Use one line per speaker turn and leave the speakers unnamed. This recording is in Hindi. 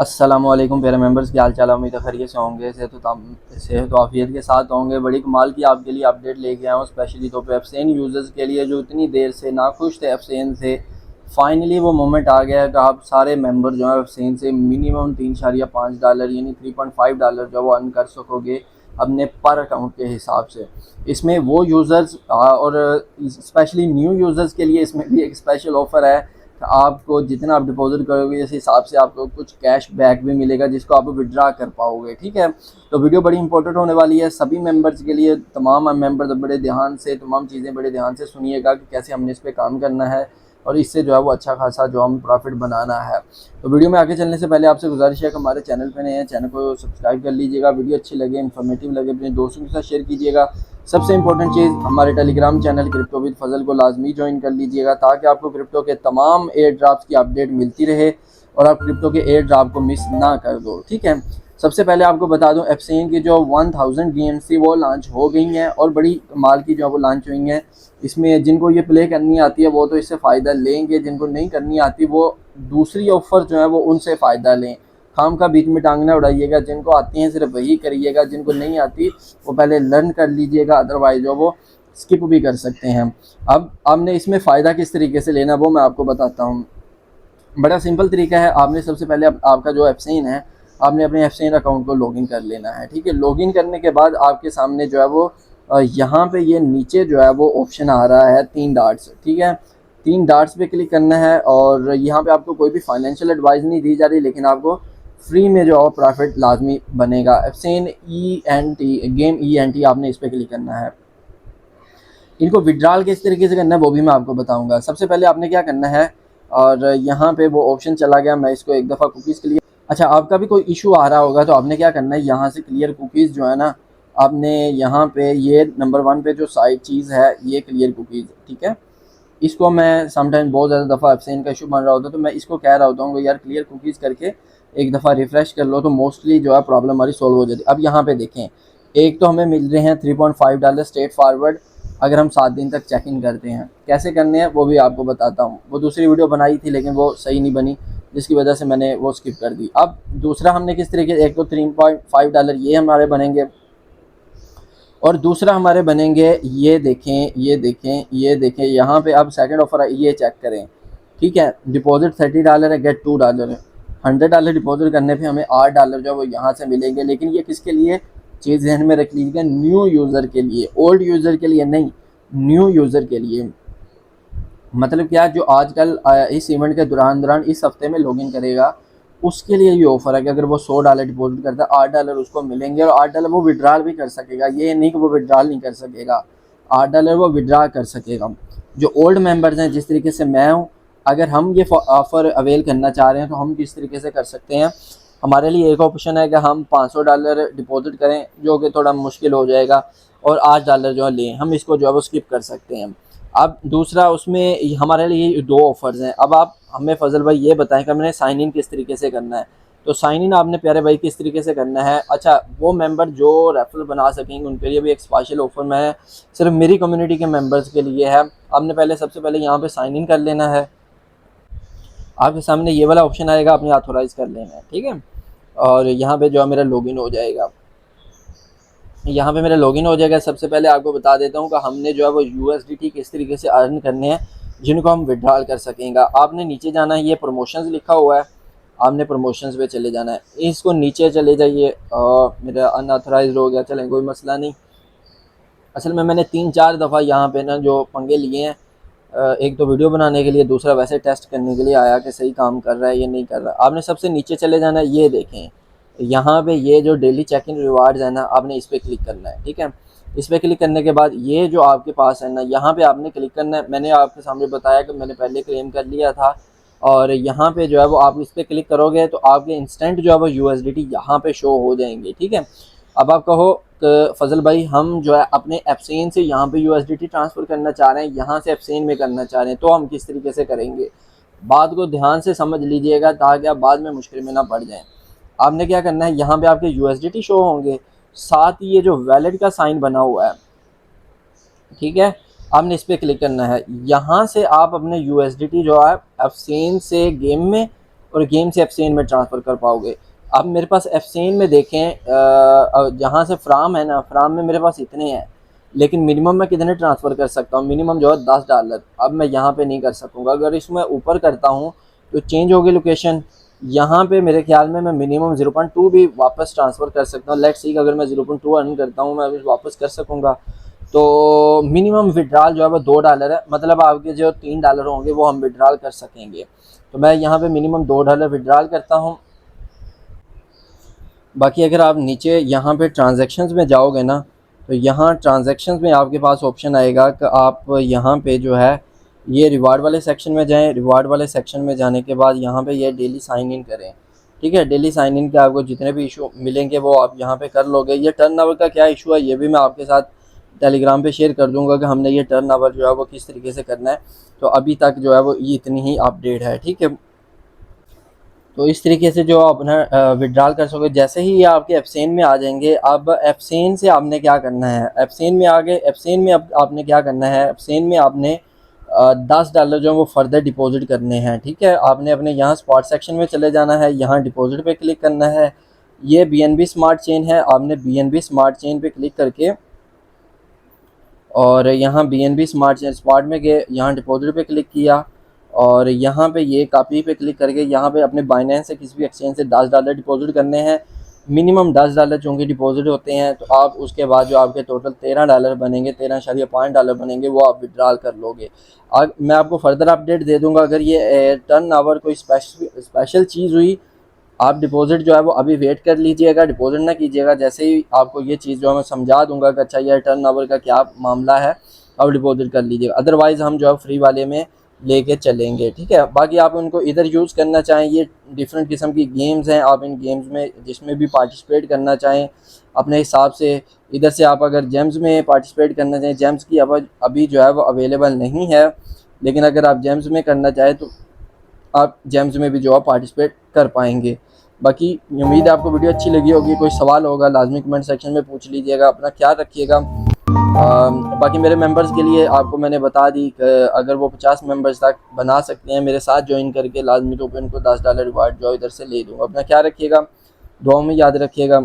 अस्सलामुअलैकुम प्यारे मेंबर्स, क्या हाल चाल है। उम्मीद है खैरियत से होंगे, सेहत आफियत के साथ होंगे। बड़ी कमाल की आपके लिए अपडेट लेके आया हूँ, स्पेशली तो पे एफसेन यूज़र्स के लिए जो इतनी देर से नाखुश थे एफसेन से। फाइनली वो मोमेंट आ गया है कि आप सारे मेंबर जो है एफसेन से मिनिमम $3.5 यानी $3.5 जो वो अर्न कर सकोगे अपने पर अकाउंट के हिसाब से। इसमें वो यूज़र्स और स्पेशली न्यू यूज़र्स के लिए इसमें भी एक स्पेशल ऑफ़र है। आपको जितना आप डिपॉजिट करोगे इस हिसाब से आपको कुछ कैश बैक भी मिलेगा जिसको आप विड्रा कर पाओगे। ठीक है, तो वीडियो बड़ी इंपॉर्टेंट होने वाली है सभी मेंबर्स के लिए। तमाम मेंबर्स बड़े ध्यान से तमाम चीज़ें बड़े ध्यान से सुनिएगा कि कैसे हमने इस पर काम करना है और इससे जो है वो अच्छा खासा जो हम प्रॉफिट बनाना है। तो वीडियो में आगे चलने से पहले आपसे गुजारिश है कि हमारे चैनल पर नए हैं, चैनल को सब्सक्राइब कर लीजिएगा। वीडियो अच्छी लगे, इन्फॉर्मेटिव लगे, अपने दोस्तों के साथ शेयर कीजिएगा। सबसे इंपॉर्टेंट चीज़, हमारे टेलीग्राम चैनल क्रिप्टो विद फजल को लाजमी ज्वाइन कर लीजिएगा ताकि आपको क्रिप्टो के तमाम एयर ड्रॉप्स की अपडेट मिलती रहे और आप क्रिप्टो के एयर ड्रॉप को मिस ना कर दो। ठीक है, सबसे पहले आपको बता दूं एफसेन की जो 1000 गेम्स थी वो लॉन्च हो गई हैं और बड़ी कमाल की जो वो लॉन्च हुई हैं। इसमें जिनको ये प्ले करनी आती है वो तो इससे फ़ायदा लेंगे, जिनको नहीं करनी आती वो दूसरी ऑफ़र जो है वो उनसे फ़ायदा लें। खाम का बीच में टांग ना उड़ाइएगा, जिनको आती हैं सिर्फ वही करिएगा, जिनको नहीं आती वो पहले लर्न कर लीजिएगा, अदरवाइज जो वो स्किप भी कर सकते हैं। अब आपने इसमें फ़ायदा किस तरीके से लेना वो मैं आपको बताता हूँ। बड़ा सिंपल तरीका है, आपने सबसे पहले आपका जो एफसेन है आपने अपने एफसेन अकाउंट को लॉगिन कर लेना है। ठीक है, लॉगिन करने के बाद आपके सामने जो है वो यहाँ पे ये नीचे जो है वो ऑप्शन आ रहा है 3 डॉट्स। ठीक है, 3 डॉट्स पे क्लिक करना है और यहाँ पे आपको कोई भी फाइनेंशियल एडवाइस नहीं दी जा रही, लेकिन आपको फ्री में जो है प्रॉफिट लाजमी बनेगा। एफसेन गेम ENT आपने इस पर क्लिक करना है। इनको विड्रॉल किस तरीके से करना है वो भी मैं आपको बताऊंगा। सबसे पहले आपने क्या करना है, और यहाँ पे वो ऑप्शन चला गया, मैं इसको एक दफ़ा कुकीज़ के लिए, अच्छा आपका भी कोई इशू आ रहा होगा तो आपने क्या करना है, यहाँ से क्लियर कुकीज़ जो है ना, आपने यहाँ पे ये नंबर 1 पे जो साइड चीज़ है ये क्लियर कुकीज़। ठीक है, इसको मैं समटाइम बहुत ज़्यादा दफ़ा एफसेन का इशू बन रहा होता है तो मैं इसको कह रहा होता हूँ यार क्लियर कुकीज़ करके एक दफ़ा रिफ़्रेश कर लो तो मोस्टली जो है प्रॉब्लम हमारी सॉल्व हो जाती है। अब यहाँ पे देखें, एक तो हमें मिल रहे हैं $3.5 स्ट्रेट फॉरवर्ड अगर हम 7 दिन तक चेक इन करते हैं। कैसे करने हैं वो भी आपको बताता हूँ, वो दूसरी वीडियो बनाई थी लेकिन वो सही नहीं बनी जिसकी वजह से मैंने वो स्किप कर दी। अब दूसरा हमने किस तरीके, एक तो $3.5 ये हमारे बनेंगे और दूसरा हमारे बनेंगे, ये देखें ये देखें ये देखें, यहाँ पे अब सेकंड ऑफर ये चेक करें। ठीक है, डिपॉजिट $30 है, गेट $2। $100 डिपॉजिट करने पे हमें $8 जो है वो यहाँ से मिलेंगे। लेकिन ये किसके लिए, चीज़ ध्यान में रख लीजिएगा, न्यू यूज़र के लिए, ओल्ड यूज़र के लिए नहीं, न्यू यूज़र के लिए। मतलब क्या, जो आजकल इस इवेंट के दौरान इस हफ्ते में लॉगिन करेगा उसके लिए ये ऑफ़र है कि अगर वो $100 डिपॉजिट करता है $8 उसको मिलेंगे और $8 वो विड्रॉल भी कर सकेगा। ये नहीं कि वो विड्रॉल नहीं कर सकेगा, $8 वो विड्रा कर सकेगा। जो ओल्ड मेंबर्स हैं, जिस तरीके से मैं हूँ, अगर हम ये ऑफ़र अवेल करना चाह रहे हैं तो हम किस तरीके से कर सकते हैं। हमारे लिए एक ऑप्शन है कि हम $500 डिपॉजिट करें जो कि थोड़ा मुश्किल हो जाएगा और $8 जो है लें, हम इसको जो है वो स्किप कर सकते हैं। अब दूसरा उसमें हमारे लिए 2 ऑफ़र्स हैं। अब आप हमें फ़ज़ल भाई ये बताएं कि हमने साइन इन किस तरीके से करना है। तो साइन इन आपने प्यारे भाई किस तरीके से करना है, अच्छा वो मेंबर जो रेफरल बना सकेंगे उनके लिए भी एक स्पेशल ऑफ़र में है, सिर्फ मेरी कम्युनिटी के मेंबर्स के लिए है। आपने सबसे पहले यहाँ पे साइन इन कर लेना है, आपके सामने ये वाला ऑप्शन आएगा, आपने ऑथोराइज़ कर लेना है। ठीक है, और यहाँ पे जो है मेरा लॉगिन हो जाएगा, यहाँ पे मेरा लॉगिन हो जाएगा। सबसे पहले आपको बता देता हूँ कि हमने जो है वो USDT किस तरीके से अर्न करने हैं जिनको हम विड्रॉल कर सकेंगे। आपने नीचे जाना है, ये प्रमोशंस लिखा हुआ है, आपने प्रमोशंस पे चले जाना है, इसको नीचे चले जाइए। मेरा अनऑथराइज्ड हो गया, चलें कोई मसला नहीं। असल में मैंने 3-4 दफ़ा यहाँ पे ना जो पंगे लिए हैं, एक तो वीडियो बनाने के लिए, दूसरा वैसे टेस्ट करने के लिए आया कि सही काम कर रहा है या नहीं कर रहा। आपने सबसे नीचे चले जाना है, ये देखें यहाँ पे ये जो डेली चेक इन रिवार्ड्स है ना, आपने इस पर क्लिक करना है। ठीक है, इस पर क्लिक करने के बाद ये जो आपके पास है ना, यहाँ पे आपने क्लिक करना है। मैंने आपके सामने बताया कि मैंने पहले क्लेम कर लिया था और यहाँ पे जो है वो आप इस पर क्लिक करोगे तो आपके इंस्टेंट जो है वो USDT यहाँ पे शो हो जाएंगे। ठीक है, अब आप कहो कि फ़ज़ल भाई हम जो है अपने एफसेन से यहाँ पे USDT ट्रांसफ़र करना चाह रहे हैं, यहाँ से एफसेन में करना चाह रहे हैं, तो हम किस तरीके से करेंगे। बात को ध्यान से समझ लीजिएगा ताकि आप बाद में मुश्किल में ना पड़ जाएं। आपने क्या करना है, यहाँ पे आपके USDT शो होंगे, साथ ही ये जो वैलेट का साइन बना हुआ है, ठीक है, आपने इस पर क्लिक करना है। यहाँ से आप अपने USDT जो है एफसेन से गेम में और गेम से एफसीएन में ट्रांसफ़र कर पाओगे। अब मेरे पास एफसीएन में देखें, जहाँ से फ्राम है ना, फ्राम में मेरे पास इतने हैं, लेकिन मिनिमम मैं कितने ट्रांसफ़र कर सकता हूँ, मिनिमम जो है $10। अब मैं यहाँ पे नहीं कर सकूँगा। अगर इसमें ऊपर करता हूँ तो चेंज होगी लोकेशन, यहाँ पे मेरे ख्याल में मैं मिनिमम 0.2 भी वापस ट्रांसफ़र कर सकता हूँ। लेट्स सी कि अगर मैं 0.2 अर्न करता हूँ, मैं अभी वापस कर सकूँगा। तो मिनिमम विड्रॉल जो है वो $2 है, मतलब आपके जो $3 होंगे वो हम विड्रॉल कर सकेंगे। तो मैं यहाँ पे मिनिमम $2 विड्रॉल करता हूँ। बाकी अगर आप नीचे यहाँ पे ट्रांजैक्शंस में जाओगे ना, तो यहाँ ट्रांजैक्शंस में आपके पास ऑप्शन आएगा कि आप यहाँ पे जो है ये रिवार्ड वाले सेक्शन में जाएं। रिवार्ड वाले सेक्शन में जाने के बाद यहाँ पे ये डेली साइन इन करें। ठीक है, डेली साइन इन के आपको जितने भी इशू मिलेंगे वो आप यहाँ पे कर लोगे। ये टर्न ओवर का क्या इशू है ये भी मैं आपके साथ टेलीग्राम पे शेयर कर दूंगा कि हमने ये टर्न ओवर जो है वो किस तरीके से करना है। तो अभी तक जो है वो ये इतनी ही अपडेट है। ठीक है, तो इस तरीके से जो आप अपना विड्रॉल कर सकोगे। जैसे ही ये आपके एफसेन में आ जाएंगे, अब एफसेन से आपने क्या करना है, एफसेन में आ गए, एफसेन में अब आपने क्या करना है, एफसेन में आपने $10 जो है वो फर्दर डिपॉजिट करने हैं। ठीक है, आपने अपने यहाँ स्पॉट सेक्शन में चले जाना है, यहाँ डिपॉजिट पे क्लिक करना है। ये बीएनबी स्मार्ट चेन है, आपने बीएनबी स्मार्ट चेन पे क्लिक करके और यहाँ बीएनबी स्मार्ट चेन स्पॉट में गए, यहाँ डिपॉजिट पे क्लिक किया और यहाँ पे ये कॉपी पे क्लिक करके यहाँ पे अपने बाइनेंस से किसी भी एक्सचेंज से $10 डिपॉजिट करने हैं। मिनिमम $10 चूँकि डिपॉजिट होते हैं, तो आप उसके बाद जो आपके टोटल $13 बनेंगे, 13.5 बनेंगे, वो आप विड्रॉल कर लोगे। मैं आपको फर्दर अपडेट दे दूँगा। अगर ये टर्न ओवर कोई स्पेशल चीज़ हुई, आप डिपॉजिट जो है वो अभी वेट कर लीजिएगा, डिपॉजिट ना कीजिएगा। जैसे ही आपको ये चीज़ जो है मैं समझा दूंगा कि अच्छा ये टर्न ओवर का क्या मामला है, अब डिपॉजिट कर लीजिएगा। अदरवाइज़ हम जो है फ्री वाले में लेके चलेंगे। ठीक है, बाकी आप उनको इधर यूज़ करना चाहें, ये डिफरेंट किस्म की गेम्स हैं, आप इन गेम्स में जिसमें भी पार्टिसिपेट करना चाहें अपने हिसाब से। इधर से आप अगर जेम्स में पार्टिसिपेट करना चाहें, जेम्स की अभी जो है वो अवेलेबल नहीं है, लेकिन अगर आप जेम्स में करना चाहें तो आप जेम्स में भी जो है पार्टिसिपेट कर पाएंगे। बाकी उम्मीद है आपको वीडियो अच्छी लगी होगी। कोई सवाल होगा लाजमी कमेंट सेक्शन में पूछ लीजिएगा। अपना ख्याल रखिएगा। बाकी मेरे मेंबर्स के लिए आपको मैंने बता दी कि अगर वो 50 मेंबर्स तक बना सकते हैं मेरे साथ ज्वाइन करके, लाजमी तो उनको $10 रिवार्ड जो इधर से ले दूँगा। अपना ख्याल रखिएगा, दुआओं में याद रखिएगा।